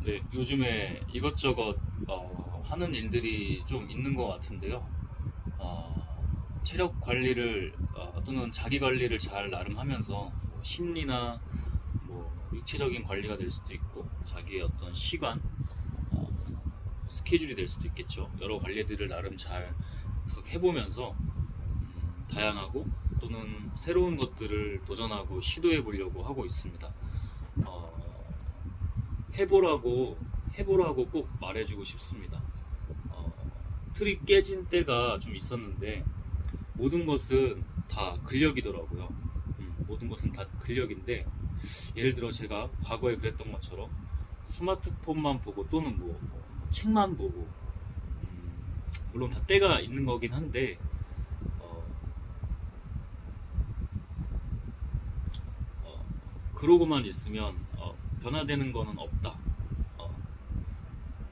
네, 요즘에 이것저것 하는 일들이 좀 있는 것 같은데요. 체력 관리를 또는 자기 관리를 잘 나름 하면서 뭐 심리나 뭐 육체적인 관리가 될 수도 있고 자기의 어떤 시간, 어, 스케줄이 될 수도 있겠죠. 여러 관리들을 나름 잘 계속 해보면서 다양하고 또는 새로운 것들을 도전하고 시도해 보려고 하고 있습니다. 어, 해보라고 해보라고 꼭 말해주고 싶습니다. 어, 틀이 깨진 때가 좀 있었는데 모든 것은 다 근력이더라고요. 모든 것은 다 근력인데 예를 들어 제가 과거에 그랬던 것처럼 스마트폰만 보고 또는 뭐 책만 보고 물론 다 때가 있는 거긴 한데 어, 어, 그러고만 있으면 변화되는 거는 없다. 어,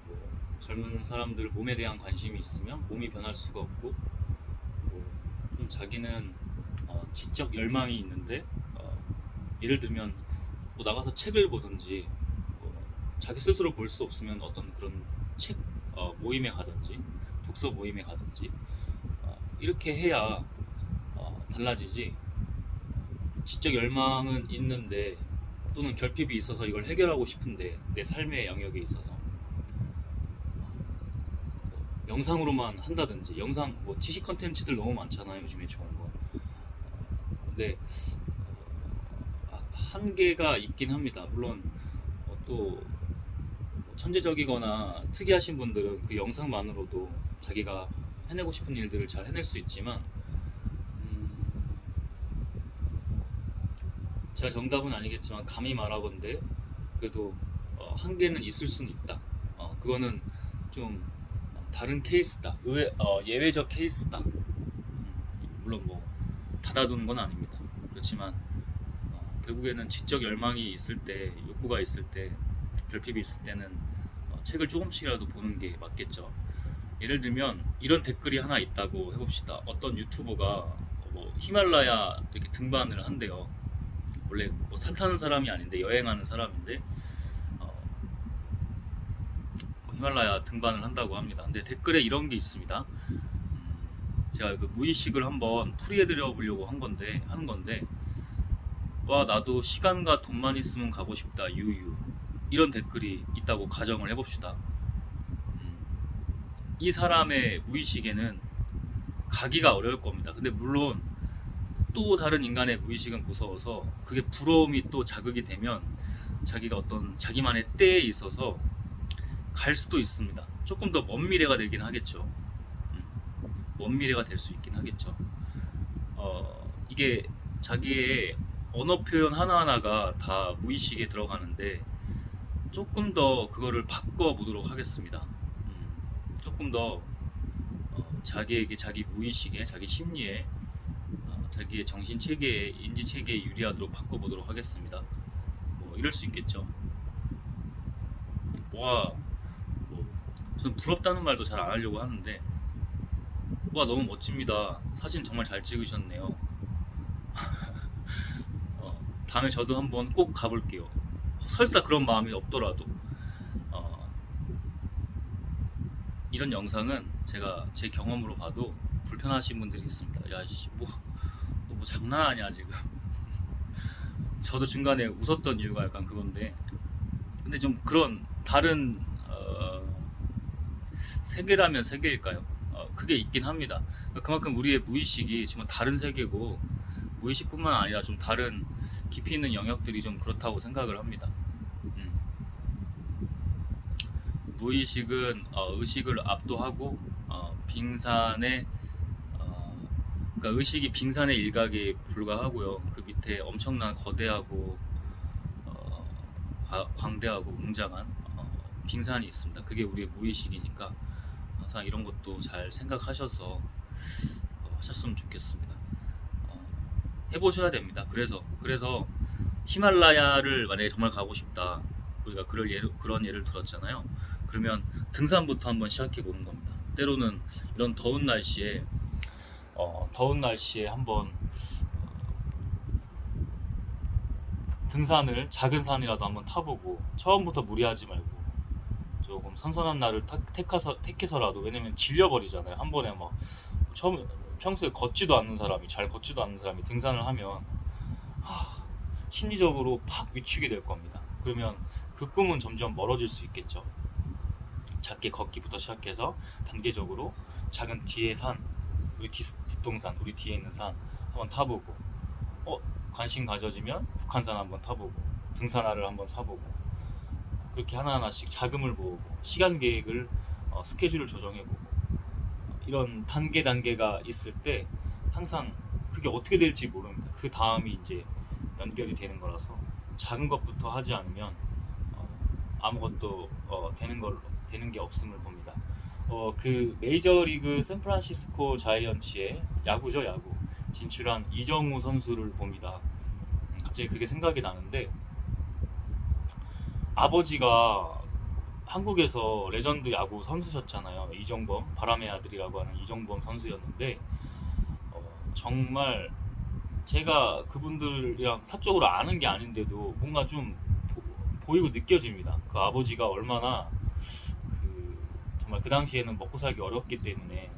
뭐 젊은 사람들 몸에 대한 관심이 있으면 몸이 변할 수가 없고 뭐좀 자기는 지적 열망이 있는데 예를 들면 뭐 나가서 책을 보든지 뭐 자기 스스로 볼 수 없으면 어떤 그런 책 모임에 가든지 독서 모임에 가든지 이렇게 해야 달라지지. 지적 열망은 있는데 또는 결핍이 있어서 이걸 해결하고 싶은데 내 삶의 영역에 있어서 영상으로만 한다든지 영상 뭐 지식 컨텐츠들 너무 많잖아요 요즘에 좋은 거. 근데 한계가 있긴 합니다. 물론 또 천재적이거나 특이하신 분들은 그 영상만으로도 자기가 해내고 싶은 일들을 잘 해낼 수 있지만 음, 제가 정답은 아니겠지만 감히 말하건대 그래도 한계는 있을 수는 있다. 그거는 좀 다른 케이스다. 예외적 케이스다. 물론 뭐 닫아두는 건 아닙니다. 그렇지만 결국에는 지적 열망이 있을 때, 욕구가 있을 때, 결핍이 있을 때는 책을 조금씩이라도 보는 게 맞겠죠. 예를 들면 이런 댓글이 하나 있다고 해봅시다. 어떤 유튜버가 뭐 히말라야 이렇게 등반을 한대요. 원래 뭐 산 타는 사람이 아닌데 여행하는 사람인데 어, 뭐 히말라야 등반을 한다고 합니다. 근데 댓글에 이런 게 있습니다. 제가 그 무의식을 한번 풀이해드려 보려고 하는 건데 와 나도 시간과 돈만 있으면 가고 싶다 유유 이런 댓글이 있다고 가정을 해봅시다. 이 사람의 무의식에는 가기가 어려울 겁니다. 근데 물론 또 다른 인간의 무의식은 무서워서 그게 부러움이 또 자극이 되면 자기가 어떤 자기만의 때에 있어서 갈 수도 있습니다. 조금 더 먼 미래가 되긴 하겠죠. 먼 미래가 될 수 있긴 하겠죠. 이게 자기의 언어 표현 하나하나가 다 무의식에 들어가는데 조금 더 그거를 바꿔보도록 하겠습니다. 조금 더 자기에게 자기 무의식에 자기 심리에 자기의 정신 체계에 인지 체계에 유리하도록 바꿔보도록 하겠습니다. 뭐 이럴 수 있겠죠. 와, 뭐 저는 부럽다는 말도 잘 안 하려고 하는데 와 너무 멋집니다. 사진 정말 잘 찍으셨네요. 다음에 저도 한번 꼭 가볼게요. 설사 그런 마음이 없더라도 어, 이런 영상은 제가 제 경험으로 봐도 불편하신 분들이 있습니다. 야, 너 뭐 장난하냐 지금. 저도 중간에 웃었던 이유가 약간 그건데 근데 좀 그런 다른 세계라면 세계일까요? 그게 있긴 합니다. 그만큼 우리의 무의식이 지금 다른 세계고 무의식뿐만 아니라 좀 다른 깊이 있는 영역들이 좀 그렇다고 생각을 합니다. 음. 무의식은 의식을 압도하고 빙산의 그러니까 의식이 빙산의 일각에 불과하고요. 그 밑에 엄청난 거대하고 어, 광대하고 웅장한 빙산이 있습니다. 그게 우리의 무의식이니까 항상 이런 것도 잘 생각하셔서 하셨으면 좋겠습니다. 어, 해보셔야 됩니다. 그래서 히말라야를 만약에 정말 가고 싶다. 우리가 그런 예를 들었잖아요. 그러면 등산부터 한번 시작해 보는 겁니다. 때로는 이런 더운 날씨에 한번 등산을 작은 산이라도 한번 타보고 처음부터 무리하지 말고 조금 선선한 날을 택해서라도, 왜냐면 질려버리잖아요. 한 번에 막 처음 평소에 잘 걷지도 않는 사람이 등산을 하면 심리적으로 팍 위축이 될 겁니다. 그러면 그 꿈은 점점 멀어질 수 있겠죠. 작게 걷기부터 시작해서 단계적으로 작은 뒤에 산, 우리 뒷동산, 우리 뒤에 있는 산 한번 타보고, 관심 가져지면 북한산 한번 타보고, 등산화를 한번 사보고, 그렇게 하나하나씩 자금을 모으고 시간 계획을 스케줄을 조정해보고, 이런 단계가 있을 때 항상 그게 어떻게 될지 모릅니다. 그 다음이 이제 연결이 되는 거라서 작은 것부터 하지 않으면 아무것도 되는 게 없음을 봅니다. 그 메이저리그 샌프란시스코 자이언츠의 야구죠, 야구 진출한 이정우 선수를 봅니다. 갑자기 그게 생각이 나는데, 아버지가 한국에서 레전드 야구 선수셨잖아요. 이정범, 바람의 아들이라고 하는 이정범 선수였는데, 정말 제가 그분들이랑 사적으로 아는 게 아닌데도 뭔가 좀 보이고 느껴집니다. 그 아버지가 얼마나 정말 그 당시에는 먹고 살기 어렵기 때문에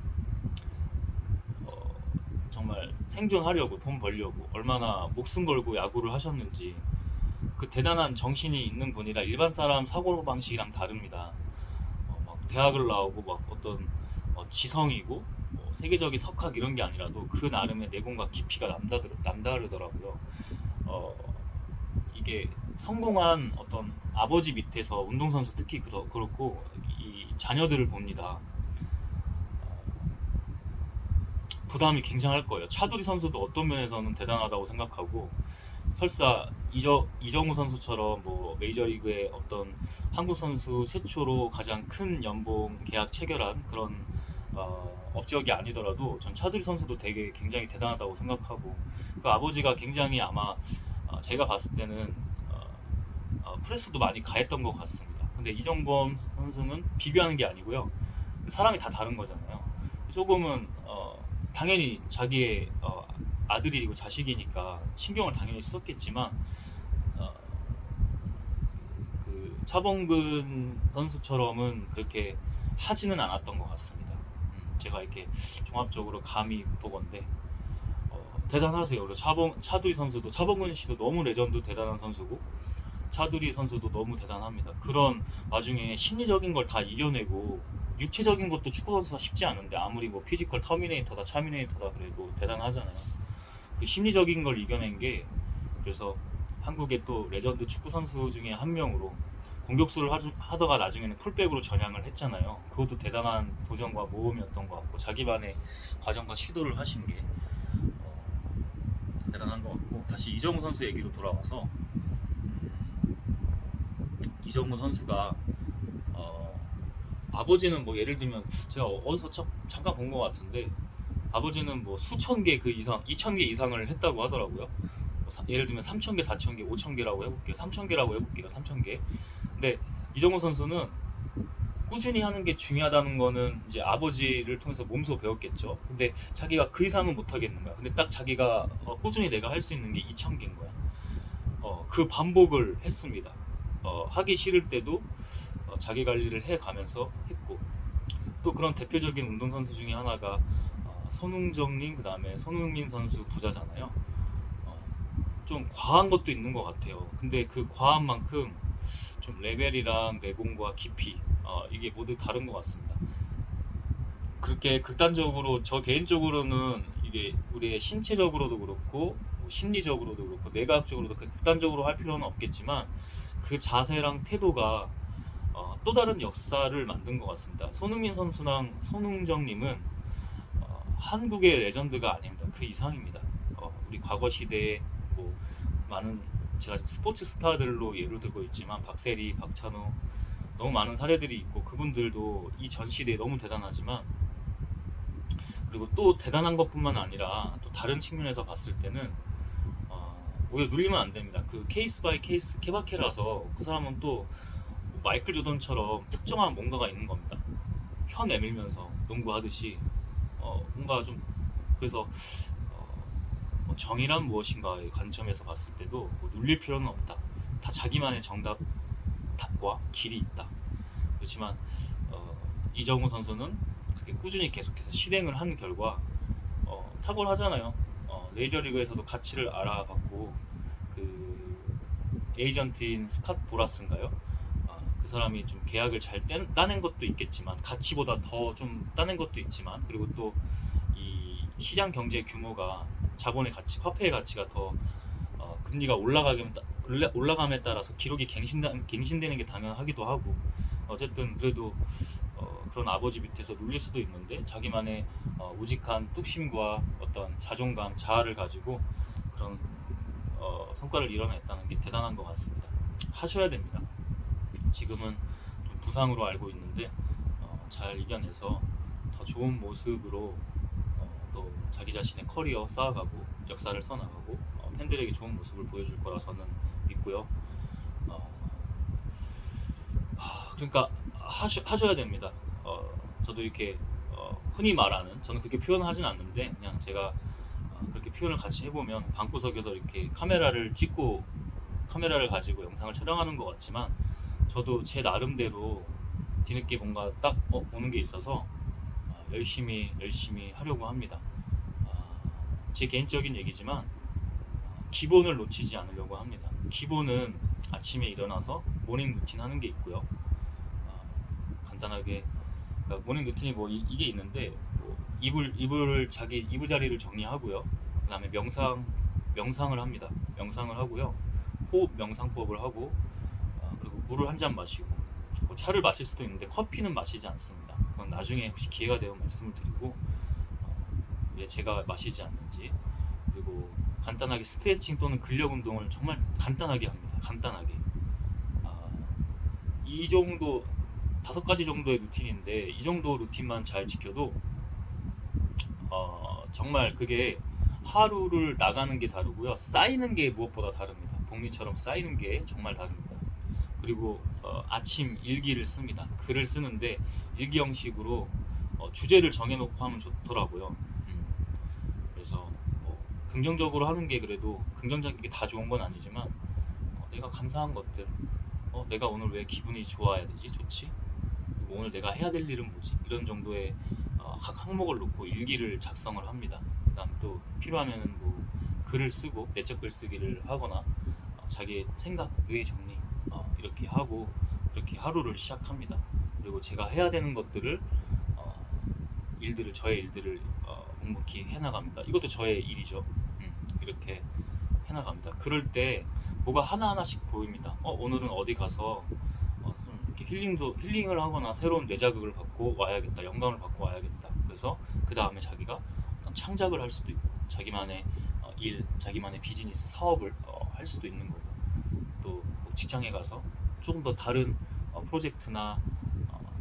정말 생존하려고, 돈 벌려고 얼마나 목숨 걸고 야구를 하셨는지, 그 대단한 정신이 있는 분이라 일반 사람 사고방식이랑 다릅니다. 막 대학을 나오고 막 어떤 지성이고 세계적인 석학 이런 게 아니라도 그 나름의 내공과 깊이가 남다르더라고요. 이게 성공한 어떤 아버지 밑에서 운동선수 특히 그렇고 이 자녀들을 봅니다. 부담이 굉장할 거예요. 차두리 선수도 어떤 면에서는 대단하다고 생각하고, 설사 이정우 선수처럼 뭐 메이저리그의 어떤 한국 선수 최초로 가장 큰 연봉 계약 체결한 그런 업적이 아니더라도 전 차두리 선수도 되게 굉장히 대단하다고 생각하고, 그 아버지가 굉장히 아마 제가 봤을 때는 프레스도 많이 가했던 것 같습니다. 근데 이정범 선수는 비교하는 게 아니고요. 사람이 다 다른 거잖아요. 조금은 당연히 자기의 아들이고 자식이니까 신경을 당연히 썼겠지만, 그 차범근 선수처럼은 그렇게 하지는 않았던 것 같습니다. 제가 이렇게 종합적으로 감히 보건데 대단하세요. 그리고 차두리 선수도, 차범근 씨도 너무 레전드 대단한 선수고, 차두리 선수도 너무 대단합니다. 그런 와중에 심리적인 걸 다 이겨내고, 육체적인 것도 축구 선수가 쉽지 않은데 아무리 뭐 피지컬 터미네이터다 차미네이터다 그래도 대단하잖아요. 그 심리적인 걸 이겨낸 게, 그래서 한국의 또 레전드 축구 선수 중에 한 명으로 공격수를 하다가 나중에는 풀백으로 전향을 했잖아요. 그것도 대단한 도전과 모험이었던 것 같고, 자기만의 과정과 시도를 하신 게 대단한 것 같고, 다시 이정우 선수 얘기로 돌아와서, 이정우 선수가 아버지는 뭐 예를 들면 제가 어디서 잠깐 본 것 같은데, 아버지는 뭐 수천 개 그 이상, 2천 개 이상을 했다고 하더라고요. 예를 들면 3천 개, 4천 개, 5천 개라고 해볼게요. 3천 개라고 해볼게요. 3천 개. 근데 이정우 선수는 꾸준히 하는 게 중요하다는 거는 이제 아버지를 통해서 몸소 배웠겠죠. 근데 자기가 그 이상은 못 하겠는 거야. 근데 딱 자기가 꾸준히 내가 할 수 있는 게 2천 개인 거야. 그 반복을 했습니다. 하기 싫을 때도 자기 관리를 해가면서 했고, 또 그런 대표적인 운동선수 중에 하나가 손흥정님, 그 다음에 손흥민 선수 부자잖아요. 좀 과한 것도 있는 것 같아요. 근데 그 과한 만큼 좀 레벨이랑 내공과 깊이, 이게 모두 다른 것 같습니다. 그렇게 극단적으로, 저 개인적으로는 이게 우리의 신체적으로도 그렇고 뭐 심리적으로도 그렇고 내과학적으로도 극단적으로 할 필요는 없겠지만, 그 자세랑 태도가 또 다른 역사를 만든 것 같습니다. 손흥민 선수랑 손흥정님은 한국의 레전드가 아닙니다. 그 이상입니다. 우리 과거 시대에 뭐 많은, 제가 스포츠 스타들로 예를 들고 있지만 박세리, 박찬호, 너무 많은 사례들이 있고, 그분들도 이 전 시대에 너무 대단하지만, 그리고 또 대단한 것뿐만 아니라 또 다른 측면에서 봤을 때는 오히려 눌리면 안 됩니다. 그 케이스 바이 케이스 케바케라서, 그 사람은 또 마이클 조던처럼 특정한 뭔가가 있는 겁니다. 혀 내밀면서 농구하듯이 뭔가 좀, 그래서 뭐 정의란 무엇인가의 관점에서 봤을 때도 뭐 눌릴 필요는 없다. 다 자기만의 정답과 길이 있다. 그렇지만 이정우 선수는 그렇게 꾸준히 계속해서 실행을 한 결과 탁월하잖아요. 메이저리그에서도 가치를 알아봤고 그 에이전트인 스캇 보라스인가요? 그 사람이 좀 계약을 잘 따낸 것도 있겠지만 가치보다 더 좀 따낸 것도 있지만 그리고 또 이 시장 경제 규모가 자본의 가치, 화폐의 가치가 더 금리가 올라감에 따라서 기록이 갱신되는 게 당연하기도 하고 어쨌든 그래도 그런 아버지 밑에서 눌릴 수도 있는데 자기만의 우직한 뚝심과 어떤 자존감, 자아를 가지고 그런 성과를 이뤄냈다는 게 대단한 것 같습니다. 하셔야 됩니다. 지금은 좀 부상으로 알고 있는데 잘 이겨내서 더 좋은 모습으로 또 자기 자신의 커리어 쌓아가고 역사를 써나가고 팬들에게 좋은 모습을 보여줄 거라 저는 믿고요. 그러니까 하셔야 됩니다. 저도 이렇게 흔히 말하는 저는 그렇게 표현하진 않는데 그냥 제가 그렇게 표현을 같이 해보면 방구석에서 이렇게 카메라를 가지고 영상을 촬영하는 것 같지만 저도 제 나름대로 뒤늦게 뭔가 딱 오는 게 있어서 열심히 하려고 합니다. 제 개인적인 얘기지만 기본을 놓치지 않으려고 합니다. 기본은 아침에 일어나서 모닝 루틴 하는 게 있고요. 간단하게 그러니까 모닝 루틴이 뭐 이게 있는데 뭐 이불 자리를 정리하고요. 그다음에 명상을 합니다. 명상을 하고요. 호흡 명상법을 하고 그리고 물을 한 잔 마시고 뭐 차를 마실 수도 있는데 커피는 마시지 않습니다. 그건 나중에 혹시 기회가 되면 말씀을 드리고 왜 제가 마시지 않는지 그리고 간단하게 스트레칭 또는 근력 운동을 정말 간단하게 합니다. 간단하게 이 정도 5가지 정도의 루틴인데 이 정도 루틴만 잘 지켜도 정말 그게 하루를 나가는 게 다르고요. 쌓이는 게 무엇보다 다릅니다. 복리처럼 쌓이는 게 정말 다릅니다. 그리고 아침 일기를 씁니다. 글을 쓰는데 일기 형식으로 주제를 정해놓고 하면 좋더라고요. 그래서 긍정적으로 하는 게 그래도 긍정적인 게 다 좋은 건 아니지만 내가 감사한 것들 내가 오늘 왜 기분이 좋아야 되지? 좋지? 그리고 오늘 내가 해야 될 일은 뭐지? 이런 정도의 각 항목을 놓고 일기를 작성을 합니다. 그 다음 또 필요하면 뭐 글을 쓰고 내적 글쓰기를 하거나 자기의 생각, 뇌 정리 이렇게 하고 그렇게 하루를 시작합니다. 그리고 제가 해야 되는 것들을 저의 일들을 묵묵히 해나갑니다. 이것도 저의 일이죠. 이렇게 해나갑니다. 그럴 때 뭐가 하나하나씩 보입니다. 오늘은 어디 가서 좀 이렇게 힐링을 하거나 새로운 뇌자극을 받고 와야겠다. 영감을 받고 와야겠다. 그래서 그 다음에 자기가 어떤 창작을 할 수도 있고 자기만의 자기만의 비즈니스 사업을 할 수도 있는 거고 또 직장에 가서 조금 더 다른 프로젝트나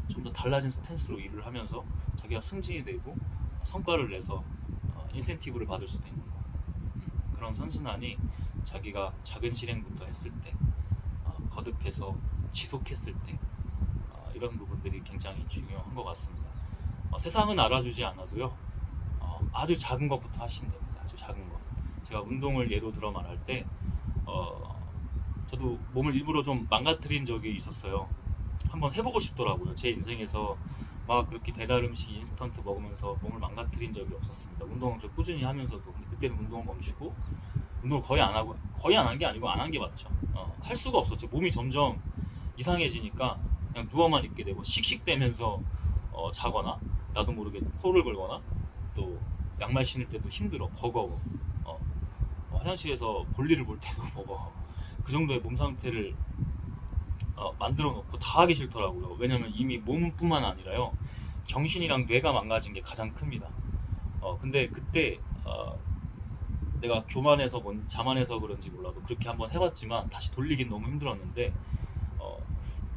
좀 더 달라진 스탠스로 일을 하면서 자기가 승진이 되고 성과를 내서 인센티브를 받을 수도 있는 거고 그런 선순환이 자기가 작은 실행부터 했을 때 거듭해서 지속했을 때 이런 부분들이 굉장히 중요한 것 같습니다. 세상은 알아주지 않아도요 아주 작은 것부터 하시면 됩니다. 아주 작은 것. 제가 운동을 예로 들어 말할 때 저도 몸을 일부러 좀 망가뜨린 적이 있었어요. 한번 해보고 싶더라고요. 제 인생에서 막 그렇게 배달 음식 인스턴트 먹으면서 몸을 망가뜨린 적이 없었습니다. 운동을 좀 꾸준히 하면서도 근데 그때는 운동을 멈추고 운동을 거의 안 한 게 아니고 안 한 게 맞죠. 할 수가 없었죠. 몸이 점점 이상해지니까 그냥 누워만 있게 되고 씩씩대면서 자거나 나도 모르게 코를 걸거나 또 양말 신을 때도 힘들어 버거워 화장실에서 볼일을 볼 때도 버거워 그 정도의 몸 상태를 만들어 놓고 다 하기 싫더라고요. 왜냐면 이미 몸뿐만 아니라요 정신이랑 뇌가 망가진 게 가장 큽니다. 근데 그때 내가 자만해서 그런지 몰라도 그렇게 한번 해봤지만 다시 돌리긴 너무 힘들었는데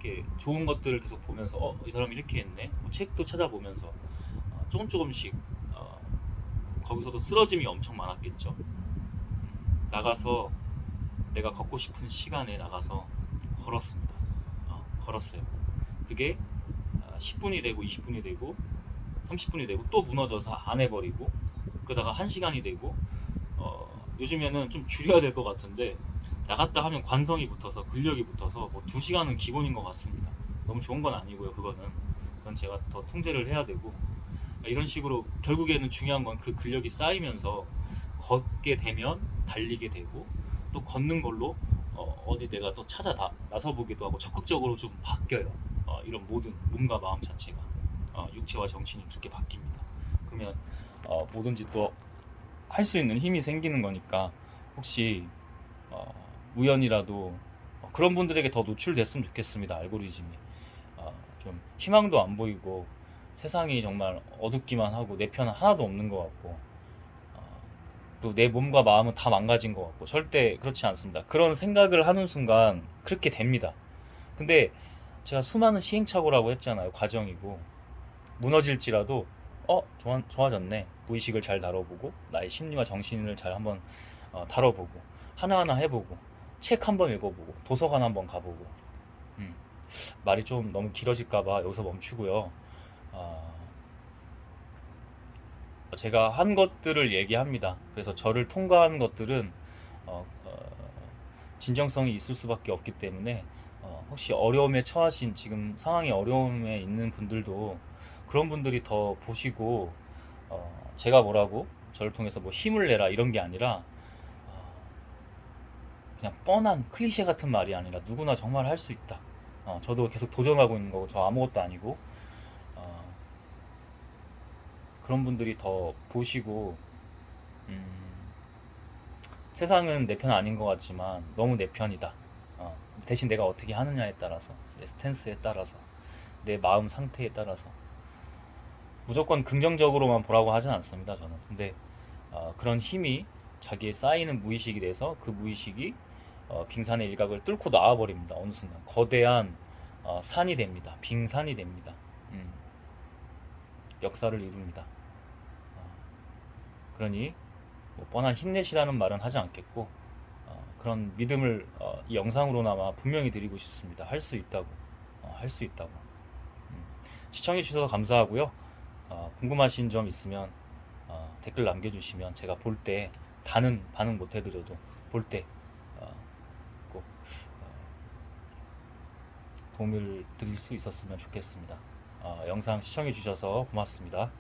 이렇게 좋은 것들을 계속 보면서 이 사람이 이렇게 했네 책도 찾아보면서 조금씩 거기서도 쓰러짐이 엄청 많았겠죠. 나가서 내가 걷고 싶은 시간에 나가서 걸었습니다. 걸었어요. 그게 10분이 되고 20분이 되고 30분이 되고 또 무너져서 안 해버리고 그러다가 1시간이 되고 요즘에는 좀 줄여야 될 것 같은데 나갔다 하면 관성이 붙어서 근력이 붙어서 뭐 2시간은 기본인 것 같습니다. 너무 좋은 건 아니고요. 그건 제가 더 통제를 해야 되고, 이런 식으로 결국에는 중요한 건 그 근력이 쌓이면서 걷게 되면 달리게 되고, 또 걷는 걸로 어디 내가 또 찾아 나서 보기도 하고 적극적으로 좀 바뀌어요. 이런 모든 몸과 마음 자체가 육체와 정신이 그렇게 바뀝니다. 그러면 뭐든지 또 할 수 있는 힘이 생기는 거니까, 혹시 어, 우연이라도 그런 분들에게 더 노출됐으면 좋겠습니다. 알고리즘이 좀 희망도 안 보이고 세상이 정말 어둡기만 하고 내 편은 하나도 없는 것 같고, 또 내 몸과 마음은 다 망가진 것 같고, 절대 그렇지 않습니다. 그런 생각을 하는 순간 그렇게 됩니다. 근데 제가 수많은 시행착오라고 했잖아요. 과정이고, 무너질지라도 좋아졌네. 무의식을 잘 다뤄보고 나의 심리와 정신을 잘 한번 다뤄보고, 하나하나 해보고, 책 한번 읽어보고, 도서관 한번 가보고. 음, 말이 좀 너무 길어질까봐 여기서 멈추고요. 어, 제가 한 것들을 얘기합니다. 그래서 저를 통과한 것들은 어, 어, 진정성이 있을 수밖에 없기 때문에, 혹시 어려움에 처하신, 지금 상황이 어려움에 있는 분들도 그런 분들이 더 보시고, 제가 뭐라고 저를 통해서 뭐 힘을 내라 이런 게 아니라, 그냥 뻔한 클리셰 같은 말이 아니라 누구나 정말 할 수 있다. 저도 계속 도전하고 있는 거고 저 아무것도 아니고, 어, 그런 분들이 더 보시고, 음, 세상은 내 편 아닌 것 같지만 너무 내 편이다. 대신 내가 어떻게 하느냐에 따라서, 내 스탠스에 따라서, 내 마음 상태에 따라서 무조건 긍정적으로만 보라고 하진 않습니다. 저는. 근데 그런 힘이 자기의 쌓이는 무의식이 돼서 그 무의식이 빙산의 일각을 뚫고 나와버립니다. 어느 순간 거대한 산이 됩니다. 빙산이 됩니다. 음, 역사를 이룹니다. 그러니 뭐 뻔한 힘내시라는 말은 하지 않겠고, 그런 믿음을 이 영상으로나마 분명히 드리고 싶습니다. 할 수 있다고. 할 수 있다고. 음, 시청해 주셔서 감사하고요. 궁금하신 점 있으면 댓글 남겨주시면 제가 볼 때, 다는 반응 못 해드려도 볼 때 꼭 도움을 드릴 수 있었으면 좋겠습니다. 영상 시청해 주셔서 고맙습니다.